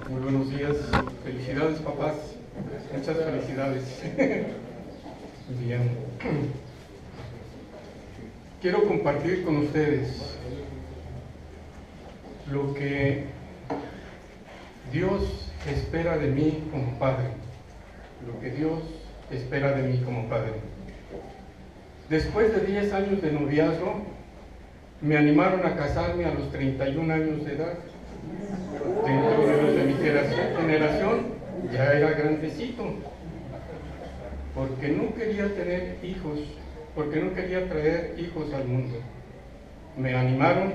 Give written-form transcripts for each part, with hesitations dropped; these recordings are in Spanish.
Muy buenos días, felicidades papás, muchas felicidades. Bien, quiero compartir con ustedes lo que Dios espera de mí como padre, lo que Dios espera de mí como padre. Después de 10 años de noviazgo, me animaron a casarme a los 31 años de edad. Dentro de los de mi generación ya era grandecito, porque no quería tener hijos, porque no quería traer hijos al mundo. Me animaron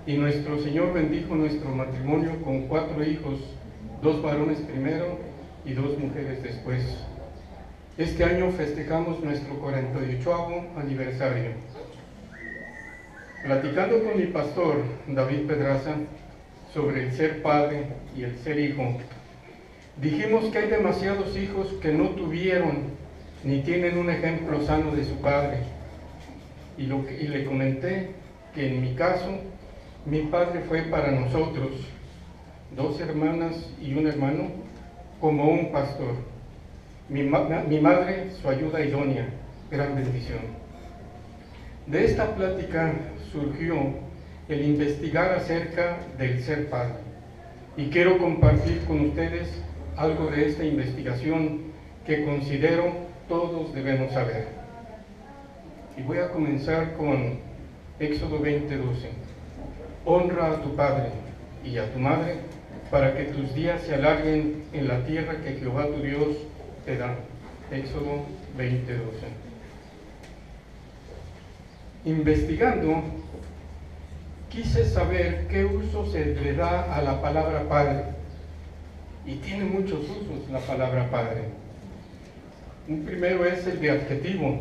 y nuestro Señor bendijo nuestro matrimonio con 4 hijos, 2 varones primero y 2 mujeres después. Este año festejamos nuestro 48º aniversario. Platicando con mi pastor, David Pedraza, sobre el ser padre y el ser hijo, dijimos que hay demasiados hijos que no tuvieron ni tienen un ejemplo sano de su padre. Y le comenté que en mi caso, mi padre fue para nosotros, 2 hermanas y un hermano, como un pastor. Mi madre, su ayuda idónea, gran bendición. De esta plática surgió el investigar acerca del ser padre. Y quiero compartir con ustedes algo de esta investigación que considero todos debemos saber. Y voy a comenzar con Éxodo 20:12. Honra a tu padre y a tu madre para que tus días se alarguen en la tierra que Jehová tu Dios te da. Éxodo 20:12. Investigando, quise saber qué uso se le da a la palabra padre. Y tiene muchos usos la palabra padre. Un primero es el de adjetivo.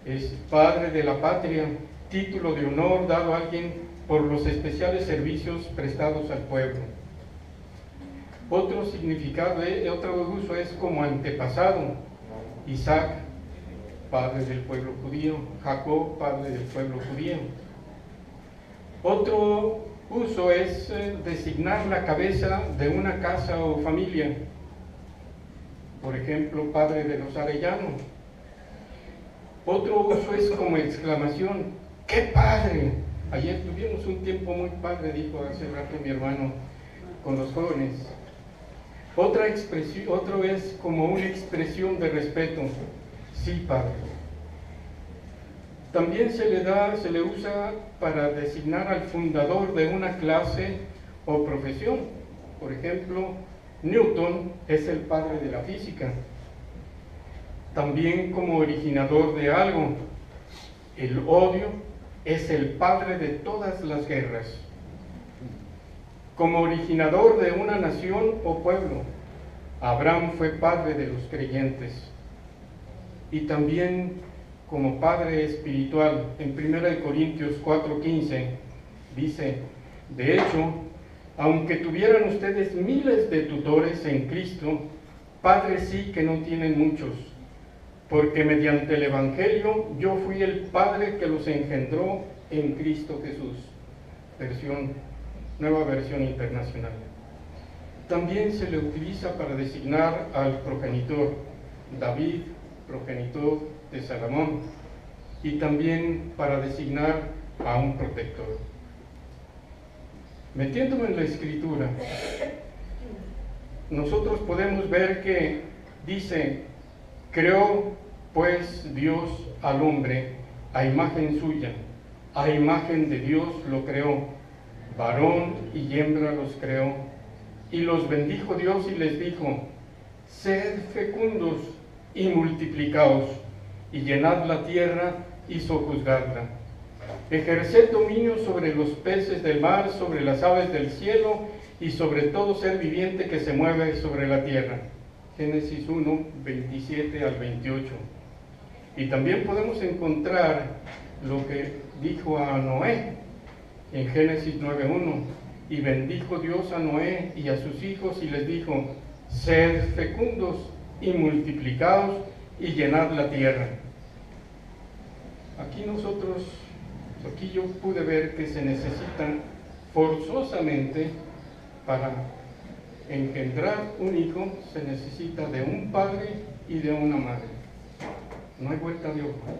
Es padre de la patria, título de honor dado a alguien por los especiales servicios prestados al pueblo. Otro significado, otro uso es como antepasado. Isaac, padre del pueblo judío. Jacob, padre del pueblo judío. Otro uso es designar la cabeza de una casa o familia. Por ejemplo, padre de los Arellano. Otro uso es como exclamación: ¡qué padre! Ayer tuvimos un tiempo muy padre, dijo hace rato mi hermano, con los jóvenes. Otro es como una expresión de respeto: sí, padre. También se le usa para designar al fundador de una clase o profesión. Por ejemplo, Newton es el padre de la física. También como originador de algo. El odio es el padre de todas las guerras. Como originador de una nación o pueblo, Abraham fue padre de los creyentes. Y también como padre espiritual, en 1 Corintios 4:15, dice: de hecho, aunque tuvieran ustedes miles de tutores en Cristo, padres sí que no tienen muchos, porque mediante el Evangelio yo fui el padre que los engendró en Cristo Jesús. Nueva versión internacional. También se le utiliza para designar al progenitor. David, progenitor de Salomón, y también para designar a un protector. Metiéndome en la escritura, nosotros podemos ver que dice: creó pues Dios al hombre a imagen suya, a imagen de Dios lo creó, varón y hembra los creó, y los bendijo Dios y les dijo: sed fecundos y multiplicaos, y llenad la tierra y sojuzgadla. Ejerced dominio sobre los peces del mar, sobre las aves del cielo, y sobre todo ser viviente que se mueve sobre la tierra. Génesis 1, 27 al 28. Y también podemos encontrar lo que dijo a Noé en Génesis 9:1. Y bendijo Dios a Noé y a sus hijos y les dijo: sed fecundos y multiplicaos y llenad la tierra. Aquí yo pude ver que se necesitan forzosamente para engendrar un hijo se necesita de un padre y de una madre. No hay vuelta de hoja.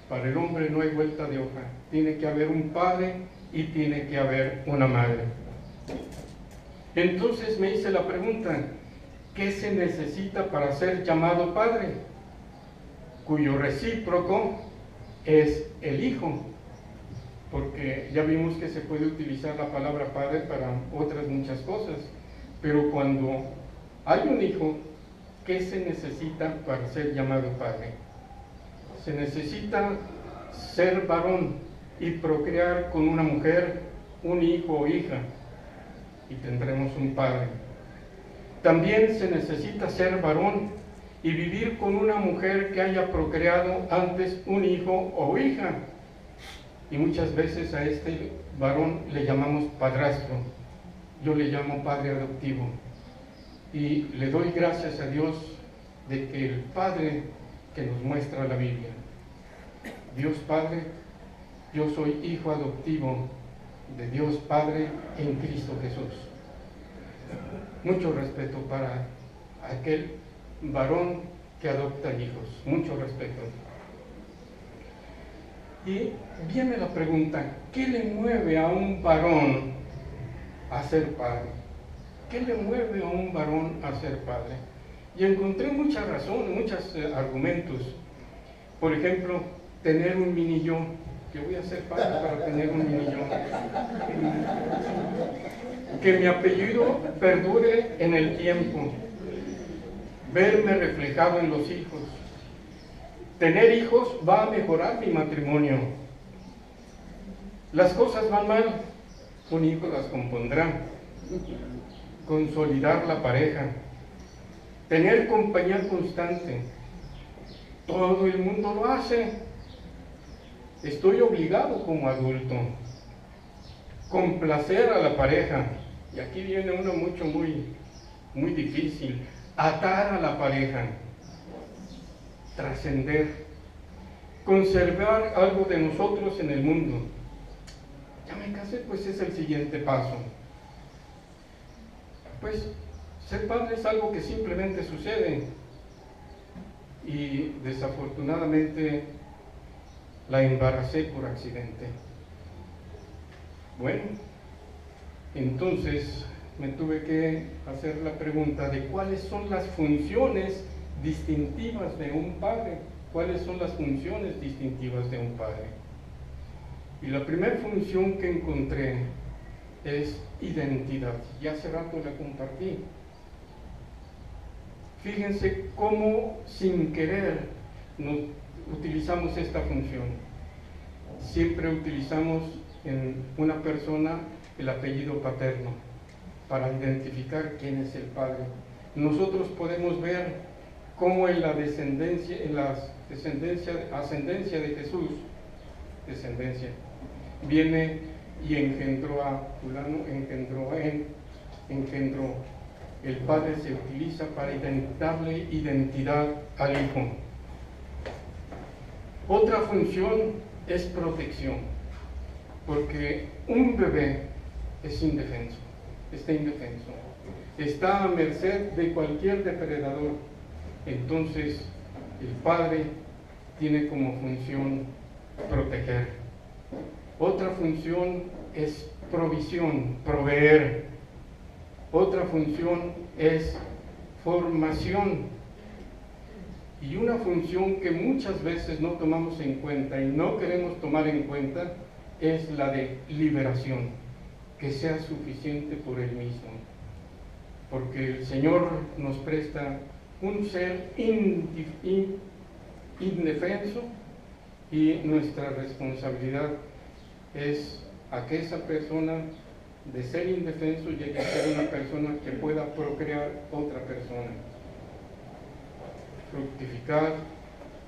Para el hombre no hay vuelta de hoja. Tiene que haber un padre y tiene que haber una madre. Entonces me hice la pregunta, ¿qué se necesita para ser llamado padre? Cuyo recíproco es el hijo, porque ya vimos que se puede utilizar la palabra padre para otras muchas cosas, pero cuando hay un hijo, ¿qué se necesita para ser llamado padre? Se necesita ser varón y procrear con una mujer un hijo o hija, y tendremos un padre. También se necesita ser varón y vivir con una mujer que haya procreado antes un hijo o hija, y muchas veces a este varón le llamamos padrastro. Yo le llamo padre adoptivo, y le doy gracias a Dios de que el Padre que nos muestra la Biblia, Dios Padre, yo soy hijo adoptivo de Dios Padre en Cristo Jesús. Mucho respeto para aquel varón que adopta hijos, mucho respeto. Y viene la pregunta, ¿qué le mueve a un varón a ser padre? ¿Qué le mueve a un varón a ser padre? Y encontré muchas razones, muchos argumentos. Por ejemplo, tener un mini yo. Yo voy a ser padre para tener un mini yo. Que mi apellido perdure en el tiempo. Verme reflejado en los hijos. Tener hijos va a mejorar mi matrimonio. Las cosas van mal, un hijo las compondrá. Consolidar la pareja. Tener compañía constante. Todo el mundo lo hace. Estoy obligado como adulto. Complacer a la pareja. Y aquí viene uno muy difícil. Atar a la pareja. Trascender. Conservar algo de nosotros en el mundo. Ya me casé, pues es el siguiente paso. Pues ser padre es algo que simplemente sucede, y desafortunadamente la embaracé por accidente. Bueno, entonces me tuve que hacer la pregunta de cuáles son las funciones distintivas de un padre. ¿Cuáles son las funciones distintivas de un padre? Y la primera función que encontré es identidad. Ya hace rato la compartí. Fíjense cómo sin querer utilizamos esta función. Siempre utilizamos en una persona el apellido paterno para identificar quién es el padre. Nosotros podemos ver cómo en la ascendencia de Jesús, viene y engendró a fulano, engendró a él, engendró. El padre se utiliza para darle identidad al hijo. Otra función es protección, porque un bebé es indefenso, está a merced de cualquier depredador. Entonces el padre tiene como función proteger. Otra función es provisión, proveer. Otra función es formación. Y una función que muchas veces no tomamos en cuenta y no queremos tomar en cuenta es la de liberación, que sea suficiente por él mismo. Porque el Señor nos presta un ser indefenso, y nuestra responsabilidad es a que esa persona, de ser indefenso, llegue a ser una persona que pueda procrear otra persona, fructificar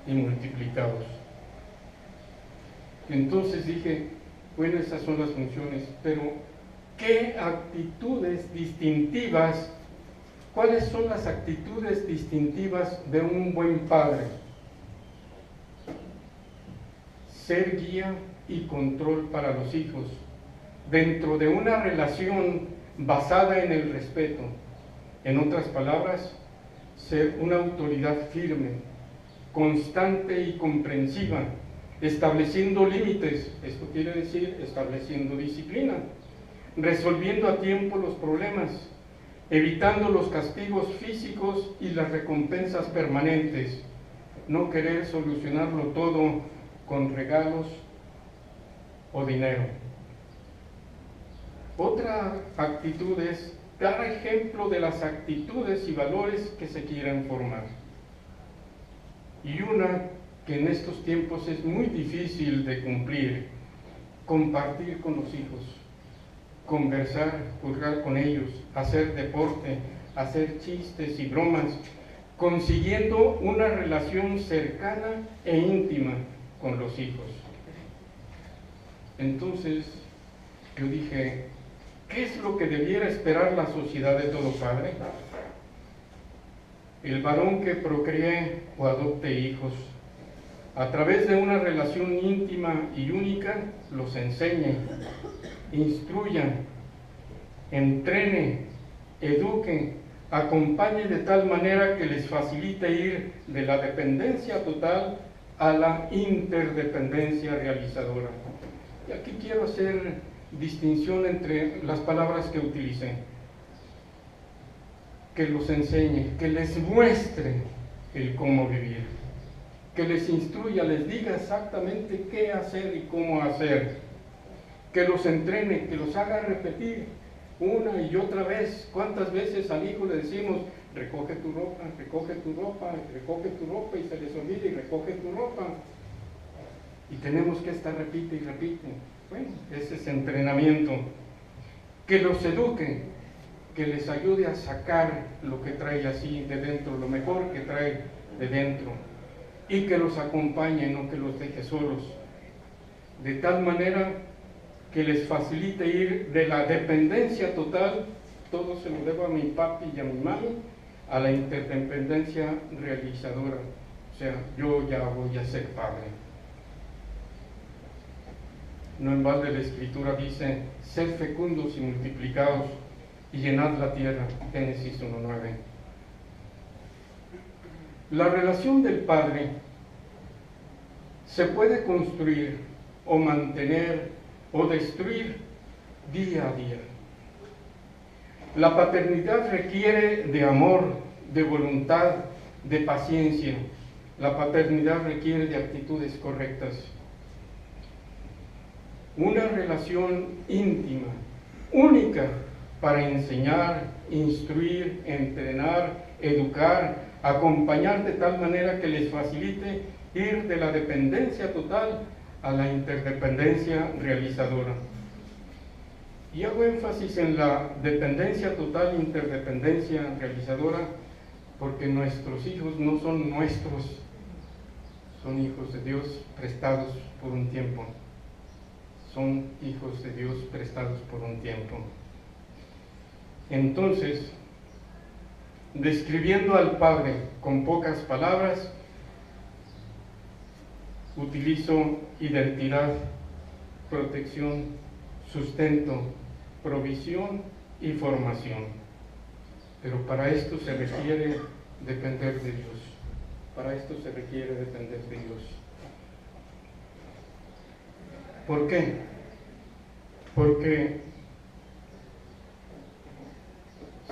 y multiplicados. Entonces dije, bueno, esas son las funciones, pero ¿qué actitudes distintivas? ¿Cuáles son las actitudes distintivas de un buen padre? Ser guía y control para los hijos, dentro de una relación basada en el respeto. En otras palabras, ser una autoridad firme, constante y comprensiva, estableciendo límites, esto quiere decir estableciendo disciplina, resolviendo a tiempo los problemas, evitando los castigos físicos y las recompensas permanentes, no querer solucionarlo todo con regalos o dinero. Otra actitud es dar ejemplo de las actitudes y valores que se quieran formar. Y una que en estos tiempos es muy difícil de cumplir: compartir con los hijos, conversar, jugar con ellos, hacer deporte, hacer chistes y bromas, consiguiendo una relación cercana e íntima con los hijos. Entonces yo dije, ¿qué es lo que debiera esperar la sociedad de todo padre? El varón que procree o adopte hijos, a través de una relación íntima y única, los enseñe, instruya, entrene, eduque, acompañe de tal manera que les facilite ir de la dependencia total a la interdependencia realizadora. Y aquí quiero hacer distinción entre las palabras que utilicé. Que los enseñe, que les muestre el cómo vivir, que les instruya, les diga exactamente qué hacer y cómo hacer, que los entrene, que los haga repetir una y otra vez. ¿Cuántas veces al hijo le decimos, recoge tu ropa, recoge tu ropa, recoge tu ropa, y se les olvida y recoge tu ropa? Y tenemos que estar repite y repite. Bueno, ese es entrenamiento. Que los eduque, que les ayude a sacar lo que trae así de dentro, lo mejor que trae de dentro, y que los acompañe, no que los deje solos, de tal manera que les facilite ir de la dependencia total, todo se lo debo a mi papi y a mi mami, a la interdependencia realizadora, o sea, yo ya voy a ser padre. No en balde la Escritura dice, sed fecundos y multiplicados y llenad la tierra, Génesis 1:9. La relación del padre se puede construir o mantener o destruir día a día. La paternidad requiere de amor, de voluntad, de paciencia. La paternidad requiere de actitudes correctas. Una relación íntima, única, para enseñar, instruir, entrenar, educar, acompañar de tal manera que les facilite ir de la dependencia total a la interdependencia realizadora. Y hago énfasis en la dependencia total, interdependencia realizadora, porque nuestros hijos no son nuestros, son hijos de Dios prestados por un tiempo. Son hijos de Dios prestados por un tiempo. Entonces, describiendo al Padre con pocas palabras, utilizo identidad, protección, sustento, provisión y formación. Pero para esto se requiere depender de Dios. Para esto se requiere depender de Dios. ¿Por qué? Porque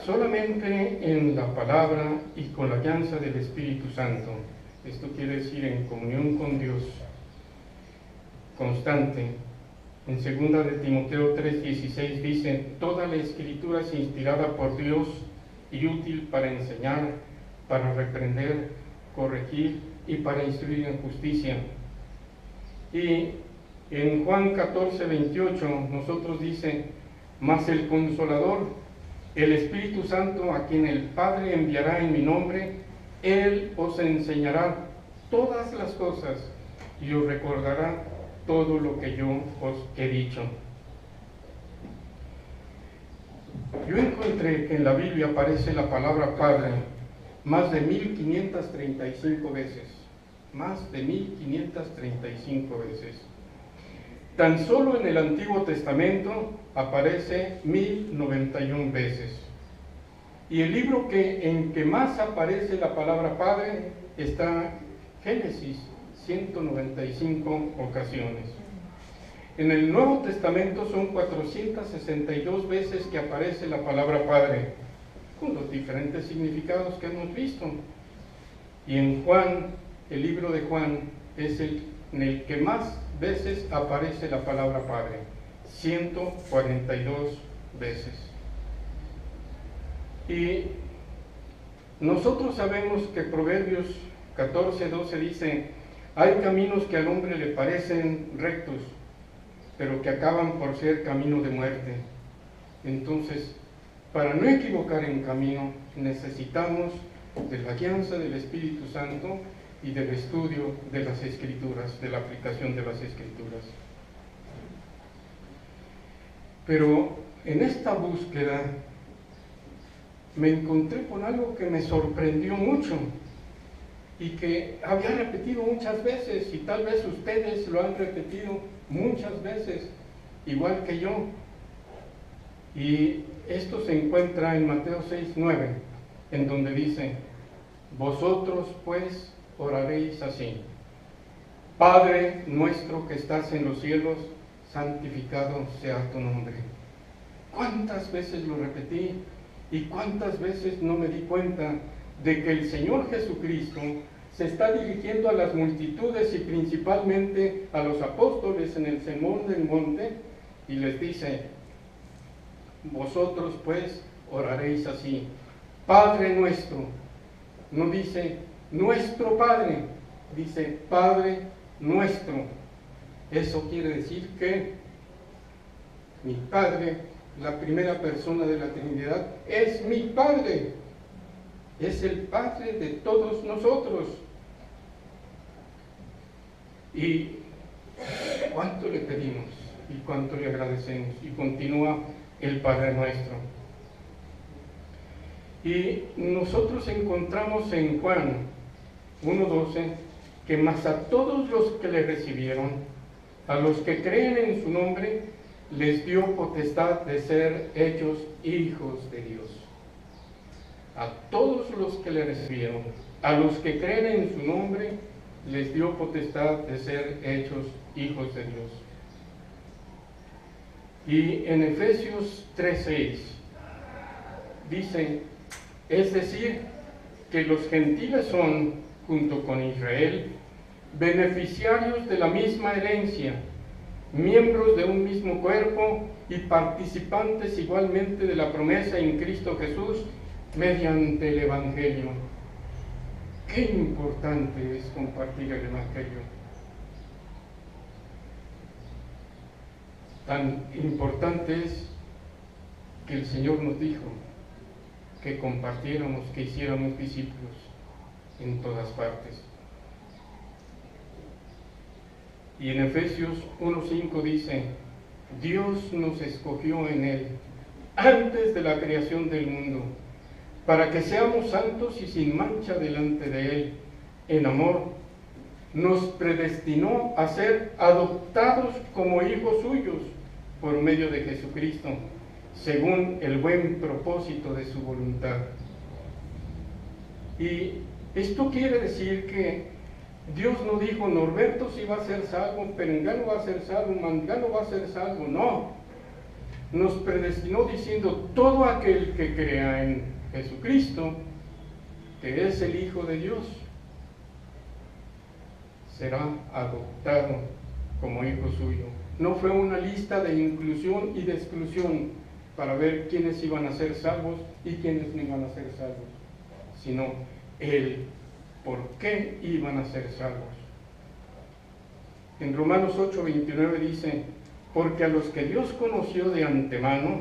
solamente en la palabra y con la guianza del Espíritu Santo, esto quiere decir en comunión con Dios constante. En 2 de Timoteo 3:16 dice, toda la Escritura es inspirada por Dios y útil para enseñar, para reprender, corregir y para instruir en justicia. Y en Juan 14:28 nosotros dice, mas el Consolador, el Espíritu Santo, a quien el Padre enviará en mi nombre, Él os enseñará todas las cosas y os recordará todo lo que yo os he dicho. Yo encontré que en la Biblia aparece la palabra Padre más de 1535 veces, más de 1535 veces. Tan solo en el Antiguo Testamento aparece 1091 veces. Y el libro en que más aparece la palabra Padre está Génesis, 195 ocasiones. En el Nuevo Testamento son 462 veces que aparece la palabra Padre, con los diferentes significados que hemos visto. Y en Juan, el libro de Juan, es en el que más veces aparece la palabra Padre, 142 veces. Y nosotros sabemos que Proverbios 14:12 dice: hay caminos que al hombre le parecen rectos, pero que acaban por ser camino de muerte. Entonces, para no equivocar en camino, necesitamos de la guianza del Espíritu Santo y del estudio de las Escrituras, de la aplicación de las Escrituras. Pero en esta búsqueda me encontré con algo que me sorprendió mucho y que había repetido muchas veces, y tal vez ustedes lo han repetido muchas veces, igual que yo. Y esto se encuentra en Mateo 6:9, en donde dice: vosotros pues oraréis así: Padre nuestro que estás en los cielos, santificado sea tu nombre. ¿Cuántas veces lo repetí y cuántas veces no me di cuenta de que el Señor Jesucristo se está dirigiendo a las multitudes y principalmente a los apóstoles en el Sermón del Monte, y les dice: vosotros pues oraréis así: Padre nuestro. No dice nuestro Padre, dice Padre nuestro. Eso quiere decir que mi Padre, la primera persona de la Trinidad, es mi Padre, es el Padre de todos nosotros. Y cuánto le pedimos y cuánto le agradecemos. Y continúa el Padre nuestro. Y nosotros encontramos en Juan 1:12 que más a todos los que le recibieron, a los que creen en su nombre, les dio potestad de ser hechos hijos de Dios. A todos los que le recibieron, a los que creen en su nombre, les dio potestad de ser hechos hijos de Dios. Y en Efesios 3:6 dice: es decir, que los gentiles son, junto con Israel, beneficiarios de la misma herencia, miembros de un mismo cuerpo y participantes igualmente de la promesa en Cristo Jesús mediante el Evangelio. Qué importante es compartir el Evangelio. Tan importante es que el Señor nos dijo que compartiéramos, que hiciéramos discípulos en todas partes. Y en Efesios 1:5 dice: Dios nos escogió en Él antes de la creación del mundo, para que seamos santos y sin mancha delante de Él. En amor, nos predestinó a ser adoptados como hijos suyos por medio de Jesucristo, según el buen propósito de su voluntad. Y esto quiere decir que Dios no dijo: Norberto sí va a ser salvo, Perengano va a ser salvo, Mangano va a ser salvo. No, nos predestinó diciendo: todo aquel que crea en Jesucristo, que es el Hijo de Dios, será adoptado como hijo suyo. No fue una lista de inclusión y de exclusión para ver quiénes iban a ser salvos y quiénes no iban a ser salvos, sino el por qué iban a ser salvos. En Romanos 8:29 dice: porque a los que Dios conoció de antemano,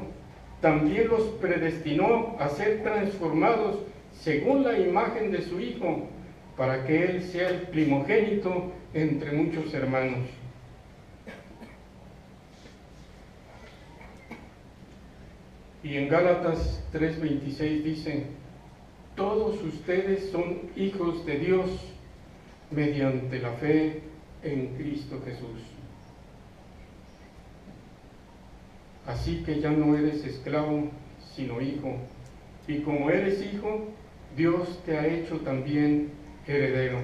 también los predestinó a ser transformados según la imagen de su Hijo, para que Él sea el primogénito entre muchos hermanos. Y en Gálatas 3:26 dice: todos ustedes son hijos de Dios mediante la fe en Cristo Jesús. Así que ya no eres esclavo, sino hijo. Y como eres hijo, Dios te ha hecho también heredero.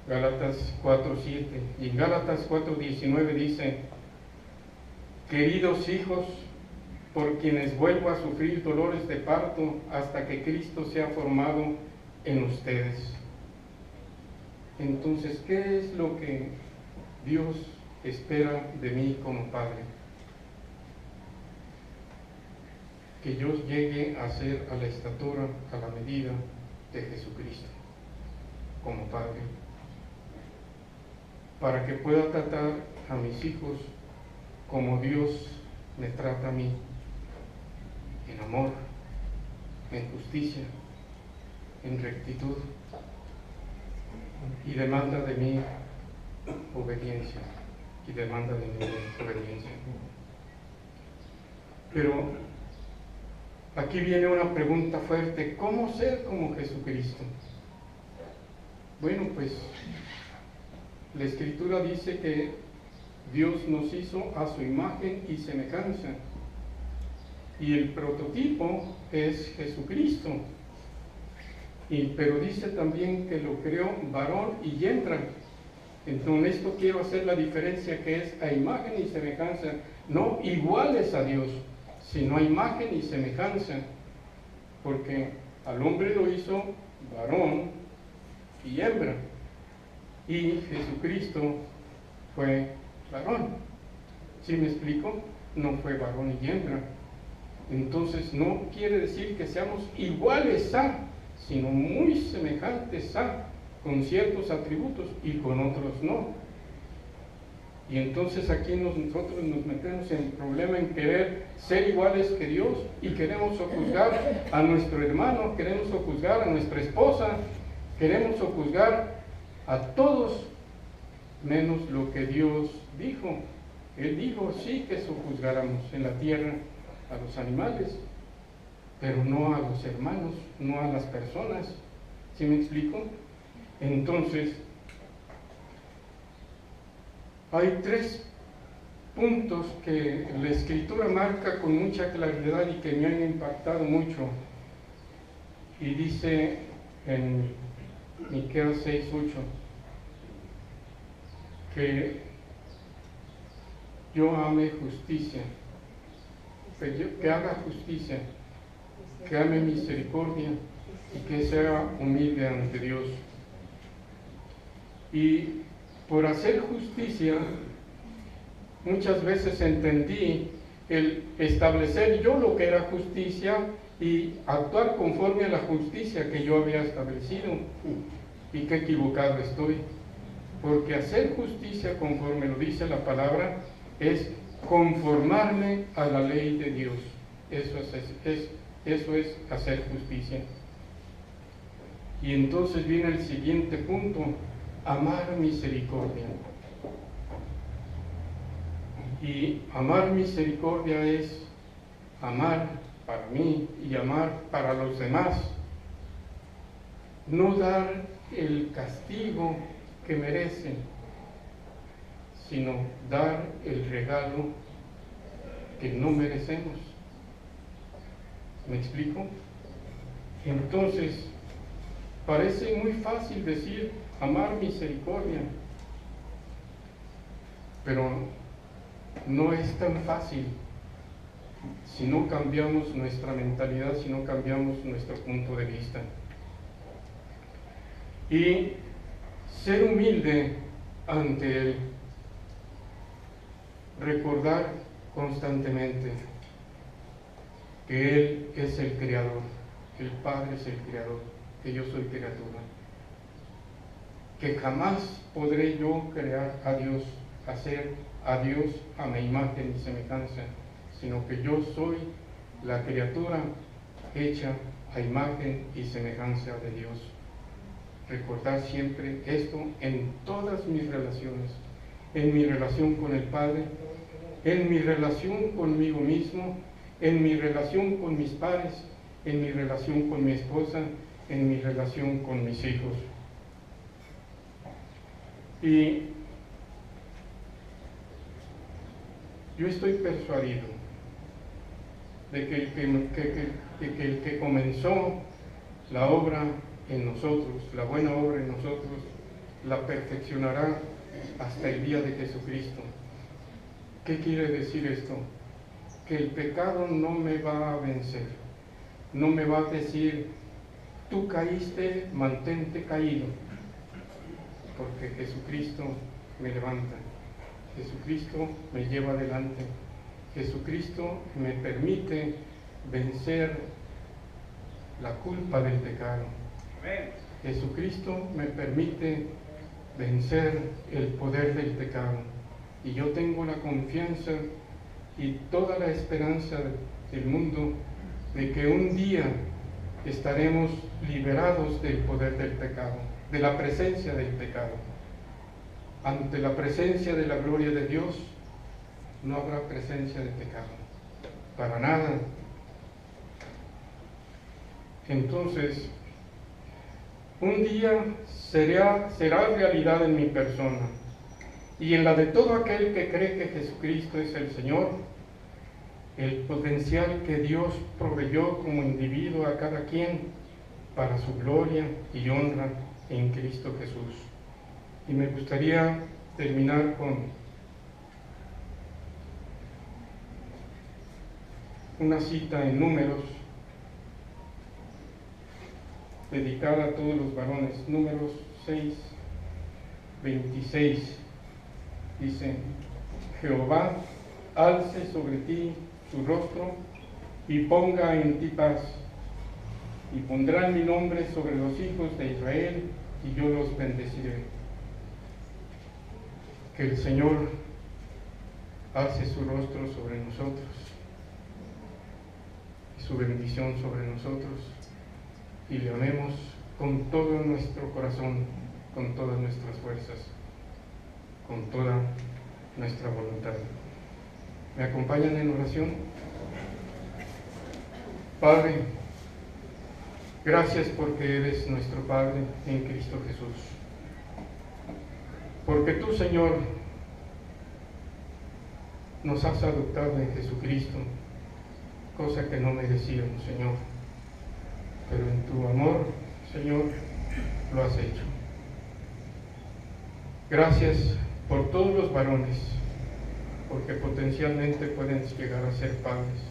Gálatas 4:7. Y en Gálatas 4:19 dice: queridos hijos, por quienes vuelvo a sufrir dolores de parto hasta que Cristo sea formado en ustedes. Entonces, ¿qué es lo que Dios espera de mí como padre? Que yo llegue a ser a la estatura, a la medida de Jesucristo como padre, para que pueda tratar a mis hijos como Dios me trata a mí, en amor, en justicia, en rectitud, y demanda de mí obediencia, y demanda de mí obediencia. Pero aquí viene una pregunta fuerte: ¿cómo ser como Jesucristo? Bueno, pues la Escritura dice que Dios nos hizo a su imagen y semejanza, y el prototipo es Jesucristo. Pero dice también que lo creó varón y hembra. Entonces, esto quiero hacer la diferencia, que es a imagen y semejanza, no iguales a Dios, sino a imagen y semejanza, porque al hombre lo hizo varón y hembra, y Jesucristo fue varón. ¿Sí me explico? No fue varón y hembra. Entonces no quiere decir que seamos iguales a, sino muy semejantes a, con ciertos atributos y con otros no. Y entonces aquí nosotros nos metemos en el problema en querer ser iguales que Dios, y queremos sojuzgar a nuestro hermano, queremos sojuzgar a nuestra esposa, queremos sojuzgar a todos, menos lo que Dios dijo. Él dijo sí que sojuzgáramos en la tierra a los animales, pero no a los hermanos, no a las personas. ¿Sí me explico? Entonces, hay 3 puntos que la Escritura marca con mucha claridad y que me han impactado mucho. Y dice en Miqueas 6:8 que yo ame justicia, que haga justicia, que ame misericordia y que sea humilde ante Dios. Y por hacer justicia, muchas veces entendí el establecer yo lo que era justicia y actuar conforme a la justicia que yo había establecido, y qué equivocado estoy, porque hacer justicia, conforme lo dice la palabra, es conformarme a la ley de Dios. Eso es hacer justicia. Y entonces viene el siguiente punto: amar misericordia. Y amar misericordia es amar para mí y amar para los demás. No dar el castigo que merecen, sino dar el regalo que no merecemos. ¿Me explico? Entonces, parece muy fácil decir amar misericordia, pero no es tan fácil si no cambiamos nuestra mentalidad, si no cambiamos nuestro punto de vista. Y ser humilde ante Él, recordar constantemente que Él es el Creador, el Padre es el Creador, que yo soy criatura, que jamás podré yo crear a Dios, hacer a Dios a mi imagen y semejanza, sino que yo soy la criatura hecha a imagen y semejanza de Dios. Recordar siempre esto en todas mis relaciones, en mi relación con el Padre, en mi relación conmigo mismo, en mi relación con mis padres, en mi relación con mi esposa, en mi relación con mis hijos. Y Yo estoy persuadido de que el que comenzó la obra en nosotros, la buena obra en nosotros, la perfeccionará hasta el día de Jesucristo. ¿Qué quiere decir esto? Que el pecado no me va a vencer, no me va a decir, tú caíste, mantente caído, porque Jesucristo me levanta, Jesucristo me lleva adelante, Jesucristo me permite vencer la culpa del pecado. Jesucristo me permite vencer el poder del pecado. Y yo tengo la confianza y toda la esperanza del mundo de que un día estaremos liberados del poder del pecado, de la presencia del pecado. Ante la presencia de la gloria de Dios, no habrá presencia de pecado, para nada. Entonces, un día será realidad en mi persona y en la de todo aquel que cree que Jesucristo es el Señor, el potencial que Dios proveyó como individuo a cada quien para su gloria y honra en Cristo Jesús. Y me gustaría terminar con una cita en Números, dedicada a todos los varones. Números 6, 26, dice: Jehová alce sobre ti su rostro y ponga en ti paz, y pondrán mi nombre sobre los hijos de Israel, y yo los bendeciré. Que el Señor alce su rostro sobre nosotros y su bendición sobre nosotros, y le amemos con todo nuestro corazón, con todas nuestras fuerzas, con toda nuestra voluntad. ¿Me acompañan en oración? Padre, gracias porque eres nuestro Padre en Cristo Jesús. Porque tú, Señor, nos has adoptado en Jesucristo, cosa que no merecíamos, Señor. Pero en tu amor, Señor, lo has hecho. Gracias por todos los varones, porque potencialmente pueden llegar a ser padres.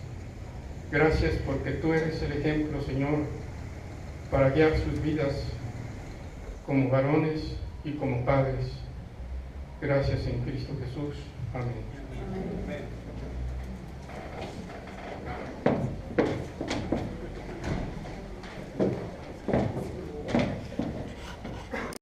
Gracias porque tú eres el ejemplo, Señor, para guiar sus vidas como varones y como padres. Gracias en Cristo Jesús. Amén. Amén.